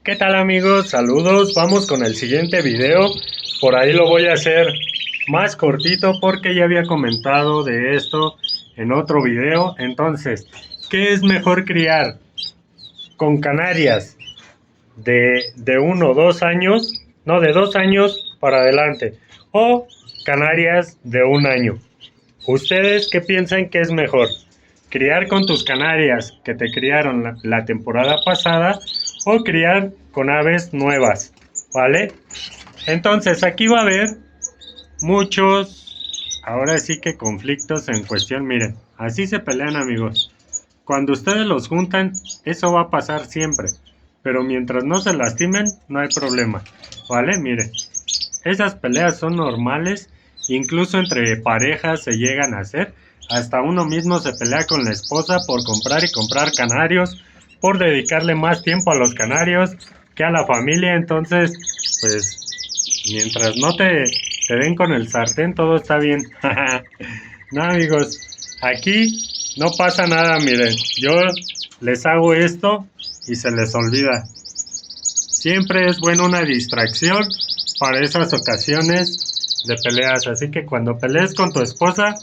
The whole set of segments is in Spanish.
¿Qué tal amigos? Saludos, vamos con el siguiente video. Por ahí lo voy a hacer más cortito porque ya había comentado de esto en otro video. Entonces, ¿qué es mejor criar? ¿Con canarias de 1 o 2 años? No, de 2 años para adelante. ¿O canarias de 1 año? ¿Ustedes qué piensan que es mejor? ¿Criar con tus canarias que te criaron la temporada pasada o criar con aves nuevas? ¿Vale? Entonces aquí va a haber muchos, ahora sí que conflictos en cuestión. Miren, así se pelean amigos. Cuando ustedes los juntan, eso va a pasar siempre. Pero mientras no se lastimen, no hay problema. ¿Vale? Miren, esas peleas son normales, incluso entre parejas se llegan a hacer. Hasta uno mismo se pelea con la esposa por comprar y comprar canarios, por dedicarle más tiempo a los canarios que a la familia. Entonces, pues, mientras no te den con el sartén, todo está bien. No, amigos, aquí no pasa nada, miren. Yo les hago esto y se les olvida. Siempre es bueno una distracción para esas ocasiones de peleas. Así que cuando pelees con tu esposa,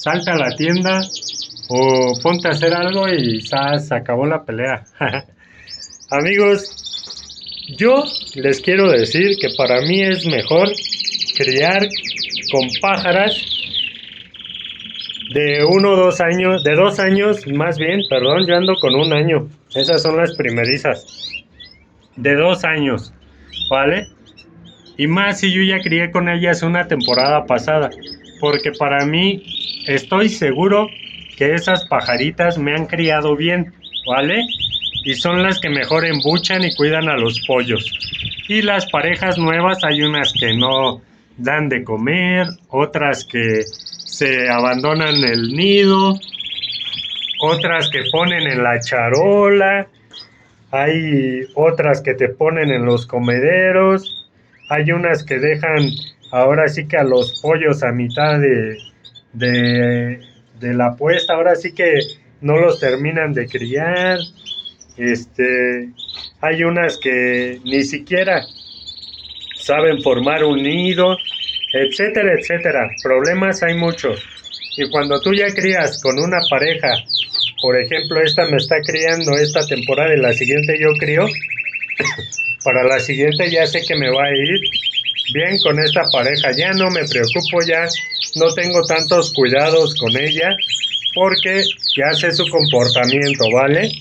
salta a la tienda o ponte a hacer algo y se acabó la pelea. Amigos, yo les quiero decir que para mí es mejor criar con pájaras de 1 o 2 años, de 2 años más bien, perdón, yo ando con 1 año. Esas son las primerizas. De 2 años, ¿vale? Y más si yo ya crié con ellas una temporada pasada, porque para mí estoy seguro que esas pajaritas me han criado bien, ¿vale? Y son las que mejor embuchan y cuidan a los pollos. Y las parejas nuevas hay unas que no dan de comer, otras que se abandonan el nido, otras que ponen en la charola, hay otras que te ponen en los comederos, hay unas que dejan ahora sí que a los pollos a mitad de, de la puesta, ahora sí que no los terminan de criar, hay unas que ni siquiera saben formar un nido, etcétera, etcétera. Problemas hay muchos. Y cuando tú ya crías con una pareja, por ejemplo, esta me está criando esta temporada y la siguiente yo crío, para la siguiente ya sé que me va a ir bien con esta pareja, ya no me preocupo, ya no tengo tantos cuidados con ella, porque ya sé su comportamiento, ¿vale?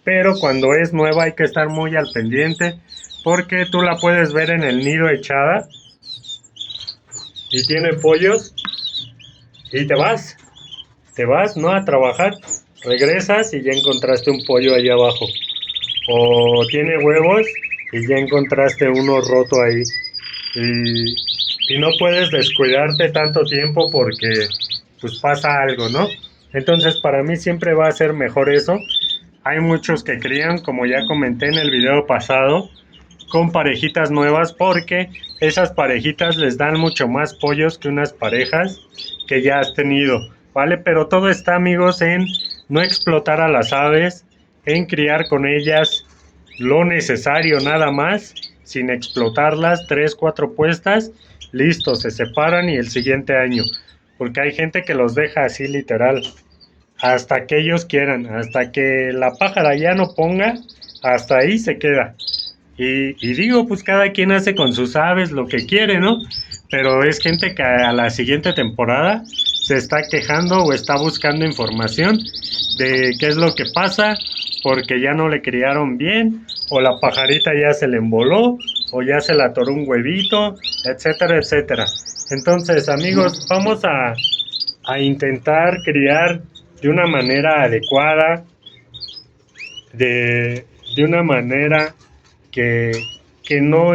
Pero cuando es nueva hay que estar muy al pendiente, porque tú la puedes ver en el nido echada y tiene pollos y te vas, ¿no? A trabajar, regresas y ya encontraste un pollo ahí abajo. O tiene huevos y ya encontraste uno roto ahí. Y no puedes descuidarte tanto tiempo porque pues pasa algo, ¿no? Entonces para mí siempre va a ser mejor eso. Hay muchos que crían, como ya comenté en el video pasado, con parejitas nuevas porque esas parejitas les dan mucho más pollos que unas parejas que ya has tenido, ¿vale? Pero todo está, amigos, en no explotar a las aves, en criar con ellas lo necesario nada más, sin explotarlas, 3, 4 puestas, listo, se separan y el siguiente año, porque hay gente que los deja así literal, hasta que ellos quieran, hasta que la pájara ya no ponga, hasta ahí se queda. Y digo, pues cada quien hace con sus aves lo que quiere, ¿no? Pero es gente que a la siguiente temporada se está quejando o está buscando información de qué es lo que pasa, porque ya no le criaron bien, o la pajarita ya se le emboló, o ya se le atoró un huevito, etcétera, etcétera. Entonces, amigos, vamos a intentar criar de una manera adecuada, de una manera que, que no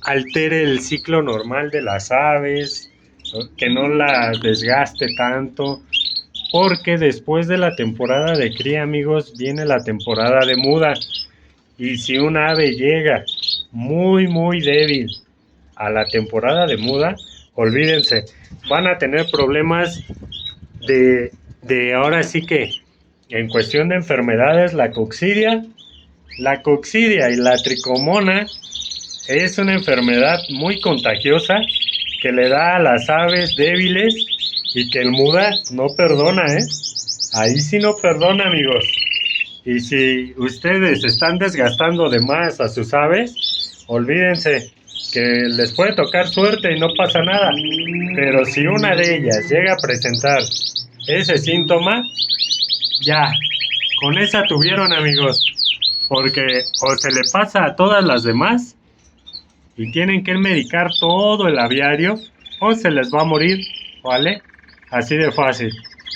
altere el ciclo normal de las aves, ¿no? Que no las desgaste tanto, porque después de la temporada de cría, amigos, viene la temporada de muda. Y si un ave llega muy, muy débil a la temporada de muda, olvídense, van a tener problemas de ahora sí que en cuestión de enfermedades, la coccidia La coccidia y la tricomona es una enfermedad muy contagiosa que le da a las aves débiles y que el muda no perdona, ¿eh? Ahí sí no perdona, amigos. Y si ustedes están desgastando de más a sus aves, olvídense que les puede tocar suerte y no pasa nada. Pero si una de ellas llega a presentar ese síntoma, ya, con esa tuvieron, amigos. Porque o se le pasa a todas las demás y tienen que medicar todo el aviario o se les va a morir, ¿vale? Así de fácil.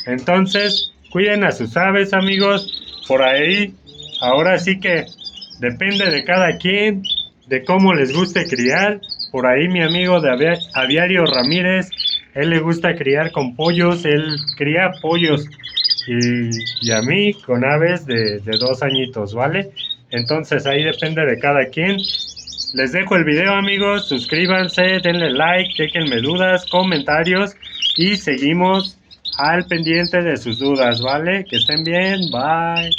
Entonces, cuiden a sus aves, amigos. Por ahí, ahora sí que depende de cada quien, de cómo les guste criar. Por ahí mi amigo de Aviario Ramírez, él le gusta criar con pollos, él cría pollos y a mí con aves de 2 añitos, ¿vale? Entonces ahí depende de cada quien. Les dejo el video, amigos, suscríbanse, denle like, chequenme dudas, comentarios y seguimos al pendiente de sus dudas, ¿vale? Que estén bien, bye.